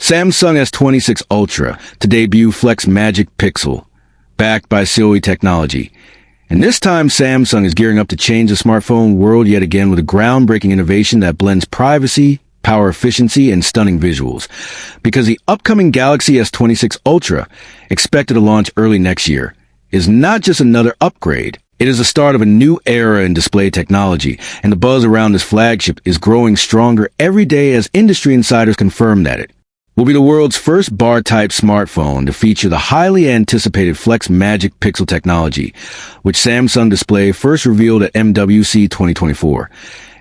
Samsung S26 Ultra to debut Flex Magic Pixel, backed by CoE technology. And this time, Samsung is gearing up to change the smartphone world yet again with a groundbreaking innovation that blends privacy, power efficiency, and stunning visuals. Because the upcoming Galaxy S26 Ultra, expected to launch early next year, is not just another upgrade. It is the start of a new era in display technology, and the buzz around this flagship is growing stronger every day as industry insiders confirm that it will be the world's first bar-type smartphone to feature the highly anticipated Flex Magic Pixel technology, which Samsung Display first revealed at MWC 2024.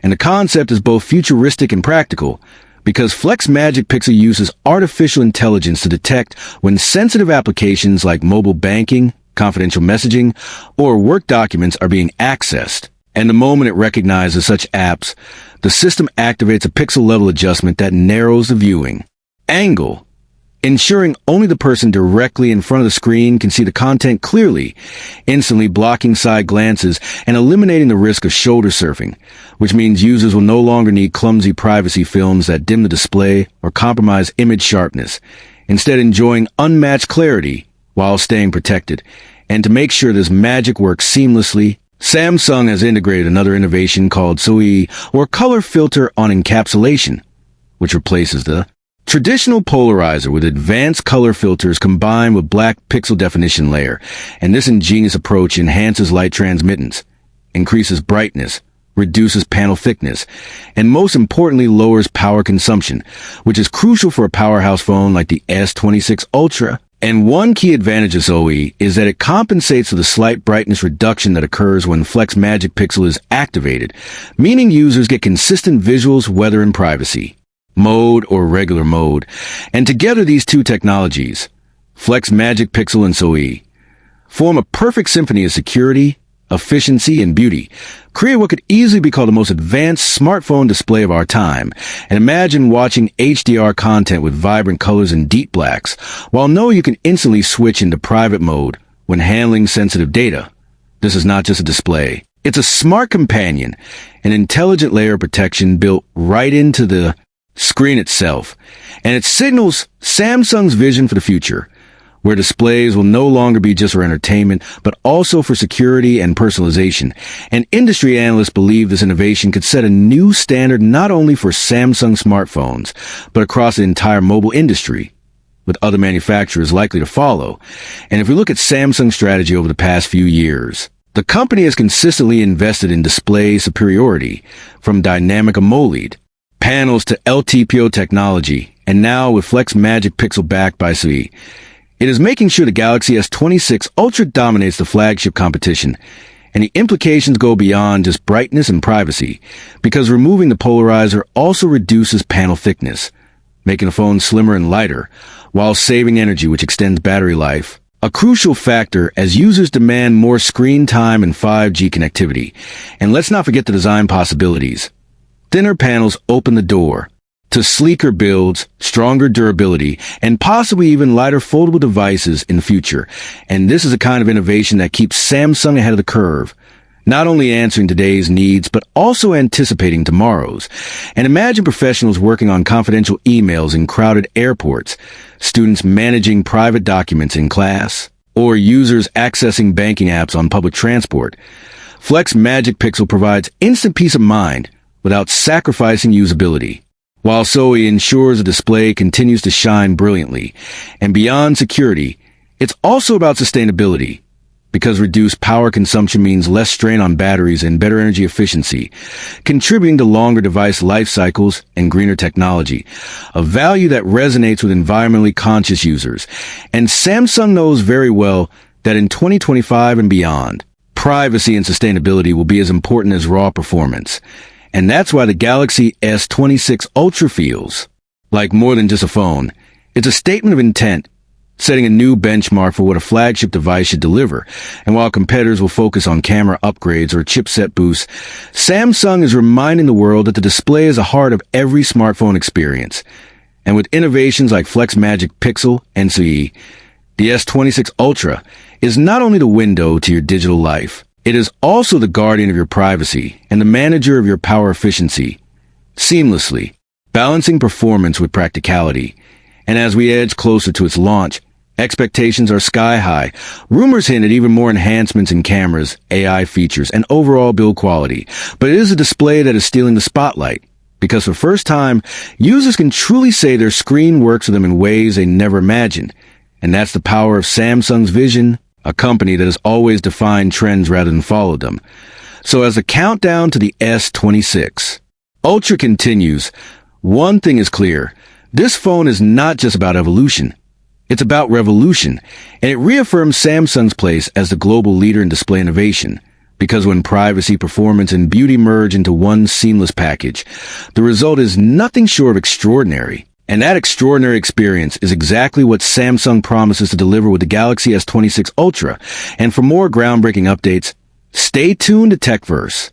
And the concept is both futuristic and practical, because Flex Magic Pixel uses artificial intelligence to detect when sensitive applications like mobile banking, confidential messaging, or work documents are being accessed. And the moment it recognizes such apps, the system activates a pixel-level adjustment that narrows the viewing angle, ensuring only the person directly in front of the screen can see the content clearly, instantly blocking side glances and eliminating the risk of shoulder surfing, which means users will no longer need clumsy privacy films that dim the display or compromise image sharpness, instead enjoying unmatched clarity while staying protected. And to make sure this magic works seamlessly, Samsung has integrated another innovation called CoE, or color filter on encapsulation, which replaces the traditional polarizer with advanced color filters combined with black pixel definition layer. And this ingenious approach enhances light transmittance, increases brightness, reduces panel thickness, and most importantly lowers power consumption, which is crucial for a powerhouse phone like the S26 Ultra. And one key advantage of CoE is that it compensates for the slight brightness reduction that occurs when Flex Magic Pixel is activated, meaning users get consistent visuals whether in privacy mode or regular mode. And together these two technologies, Flex Magic Pixel and CoE, form a perfect symphony of security, efficiency, and beauty, create what could easily be called the most advanced smartphone display of our time. And imagine watching HDR content with vibrant colors and deep blacks, while knowing you can instantly switch into private mode when handling sensitive data. This is not just a display. It's a smart companion, an intelligent layer of protection built right into the screen itself. And it signals Samsung's vision for the future, where displays will no longer be just for entertainment, but also for security and personalization. And industry analysts believe this innovation could set a new standard not only for Samsung smartphones, but across the entire mobile industry, with other manufacturers likely to follow. And if we look at Samsung's strategy over the past few years, the company has consistently invested in display superiority, from dynamic AMOLED panels to LTPO technology, and now with Flex Magic Pixel backed by CoE. It is making sure the Galaxy S26 Ultra dominates the flagship competition, and the implications go beyond just brightness and privacy, because removing the polarizer also reduces panel thickness, making the phone slimmer and lighter, while saving energy, which extends battery life, a crucial factor as users demand more screen time and 5G connectivity. And let's not forget the design possibilities. Thinner panels open the door to sleeker builds, stronger durability, and possibly even lighter foldable devices in the future. And this is a kind of innovation that keeps Samsung ahead of the curve, not only answering today's needs, but also anticipating tomorrow's. And imagine professionals working on confidential emails in crowded airports, students managing private documents in class, or users accessing banking apps on public transport. Flex Magic Pixel provides instant peace of mind without sacrificing usability, while CoE ensures the display continues to shine brilliantly. And beyond security, it's also about sustainability, because reduced power consumption means less strain on batteries and better energy efficiency, contributing to longer device life cycles and greener technology, a value that resonates with environmentally conscious users. And Samsung knows very well that in 2025 and beyond, privacy and sustainability will be as important as raw performance. And that's why the Galaxy S26 Ultra feels like more than just a phone. It's a statement of intent, setting a new benchmark for what a flagship device should deliver. And while competitors will focus on camera upgrades or chipset boosts, Samsung is reminding the world that the display is the heart of every smartphone experience. And with innovations like Flex Magic Pixel and CoE, the S26 Ultra is not only the window to your digital life, it is also the guardian of your privacy and the manager of your power efficiency, seamlessly balancing performance with practicality. And as we edge closer to its launch, expectations are sky high. Rumors hint at even more enhancements in cameras, AI features, and overall build quality. But it is a display that is stealing the spotlight, because for the first time, users can truly say their screen works with them in ways they never imagined. And that's the power of Samsung's vision, a company that has always defined trends rather than followed them. So as the countdown to the S26 Ultra continues, one thing is clear. This phone is not just about evolution. It's about revolution, and it reaffirms Samsung's place as the global leader in display innovation. Because when privacy, performance, and beauty merge into one seamless package, the result is nothing short of extraordinary. And that extraordinary experience is exactly what Samsung promises to deliver with the Galaxy S26 Ultra. And for more groundbreaking updates, stay tuned to TechVerse.